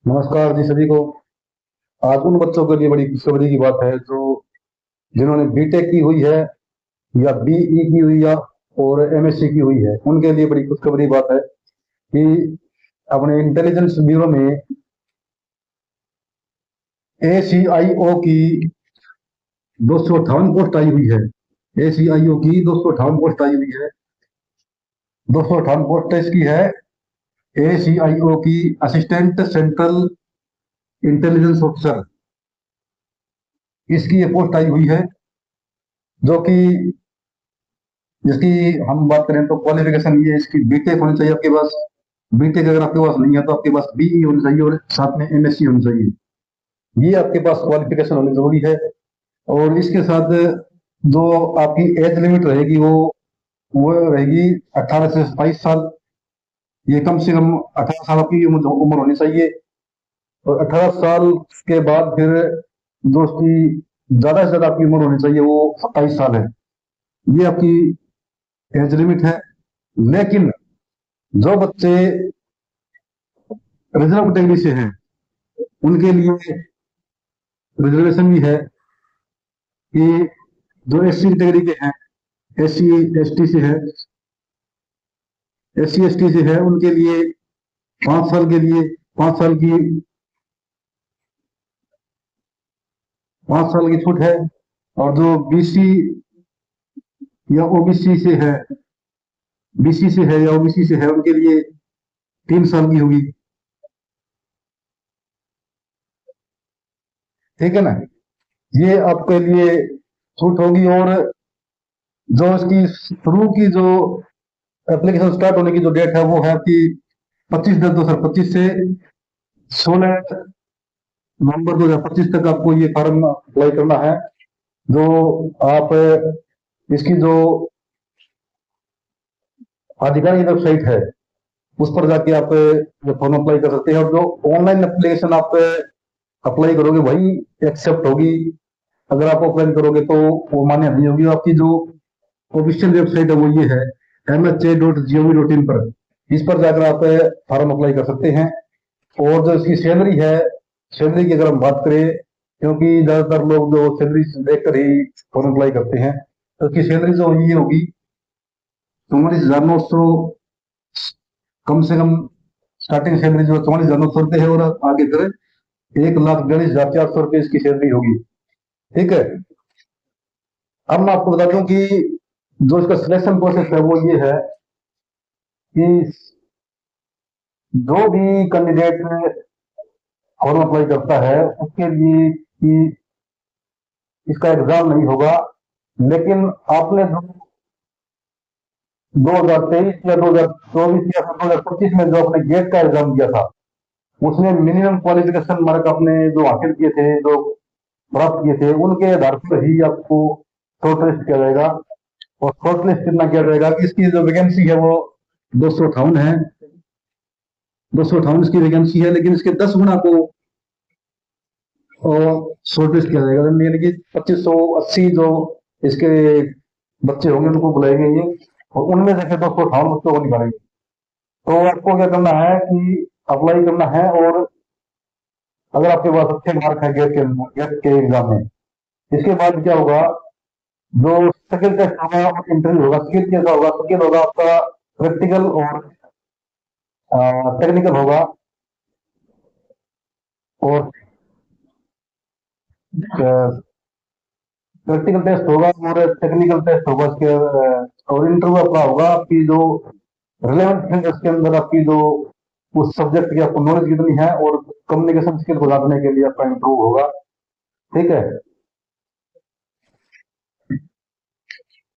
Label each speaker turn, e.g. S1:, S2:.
S1: नमस्कार जी सभी को। आज उन बच्चों के लिए बड़ी खुशखबरी की बात है जो जिन्होंने बीटेक की हुई है या बीई की हुई या और एमएससी की हुई है, उनके लिए बड़ी खुशखबरी बात है कि अपने इंटेलिजेंस ब्यूरो में एसीआईओ की 258 पोस्ट आई हुई है। एसीआईओ की 258 पोस्ट आई हुई है। 258 पोस्ट इसकी है एसीआईओ की, असिस्टेंट सेंट्रल इंटेलिजेंस ऑफिसर। इसकी ये पोस्ट आई हुई है जो कि जिसकी हम बात करें तो क्वालिफिकेशन ये इसकी बीटेक होनी चाहिए आपके पास। बीटेक अगर आपके पास नहीं है तो आपके पास बीई होनी चाहिए और साथ में एमएससी होनी चाहिए। ये आपके पास क्वालिफिकेशन होनी जरूरी है। और इसके साथ जो आपकी एज लिमिट रहेगी वो रहेगी 18 से 27 साल। ये कम से कम 18 साल की उम्र होनी चाहिए। और 18 साल के बाद फिर जो उसकी ज्यादा से ज्यादा आपकी उम्र होनी चाहिए वो 27 साल है। ये आपकी एज लिमिट है। लेकिन जो बच्चे रिजर्व कैटेगरी से हैं उनके लिए रिजर्वेशन भी है कि जो एससी कैटेगरी के हैं, एससी एसटी से है, एससी एसटी से है, उनके लिए 5 साल के लिए 5 साल की 5 साल की छूट है। और जो बीसी या ओबीसी से है, बीसी से है या ओबीसी से है, उनके लिए 3 साल की होगी। ठीक है ना। ये आपके लिए छूट होगी। और जो इसकी शुरू की जो एप्लीकेशन स्टार्ट होने की जो डेट है वो है कि 25/10/2025 से 16 नवंबर 2025 तक आपको ये फॉर्म अप्लाई करना है। जो आप इसकी जो आधिकारिक वेबसाइट है उस पर जाके आप ये फॉर्म अप्लाई कर सकते हैं। और जो ऑनलाइन एप्लीकेशन आप अप्लाई करोगे वही एक्सेप्ट होगी। अगर आप ऑफलाइन करोगे तो वो मान्य नहीं होगी। आपकी जो ऑफिशियल वेबसाइट है वो ये है mha.gov.in पर। इस पर जाकर आप फॉर्म अप्लाई कर सकते हैं। और जो इसकी सैलरी है, सैलरी की अगर हम बात करें, क्योंकि ज्यादातर लोग जो सैलरी देखकर ही फॉर्म अप्लाई करते हैं, तो इसकी सैलरी जो ये होगी 44,900, कम से कम स्टार्टिंग सैलरी जो 44,900 है। और आगे फिर 1,42,400 इसकी सैलरी होगी। ठीक है। अब मैं आपको बता दूं कि जो इसका सिलेक्शन प्रोसेस है वो ये है कि जो भी कैंडिडेट फॉर्म अप्लाई करता है उसके लिए कि इसका एग्जाम नहीं होगा। लेकिन आपने जो 2023 या 2024 या 2025 में जो अपने गेट का एग्जाम दिया था उसमें मिनिमम क्वालिफिकेशन मार्क आपने जो हासिल किए थे, जो प्राप्त किए थे, उनके आधार पर ही आपको शॉर्ट लिस्ट किया जाएगा। और शॉर्ट लिस्ट कितना किया जाएगा कि इसकी जो वैकेंसी है वो 258 है। 258 इसकी वैकेंसी है, लेकिन इसके 10 गुना को शॉर्ट लिस्ट किया जाएगा। यानी कि 2580 जो इसके बच्चे होंगे उनको बुलाएंगे ये, और उनमें से 258 बच्चों को निकालेंगे। तो आपको क्या करना है कि अप्लाई करना है। और अगर आपके पास अच्छे मार्क है गेट के एग्जाम में, इसके बाद क्या होगा, जो स्किल टेस्ट होगा और इंटरव्यू होगा। स्किल कैसा होगा? स्किल होगा आपका प्रैक्टिकल और टेक्निकल होगा। और प्रैक्टिकल टेस्ट होगा और टेक्निकल टेस्ट होगा इसके। और इंटरव्यू अपना होगा आपकी जो रिलेवेंट फील्ड, इसके अंदर आपकी जो उस सब्जेक्ट की आपको नॉलेज कितनी है और कम्युनिकेशन स्किल को जानने के लिए आपका इंटरव्यू होगा। ठीक है।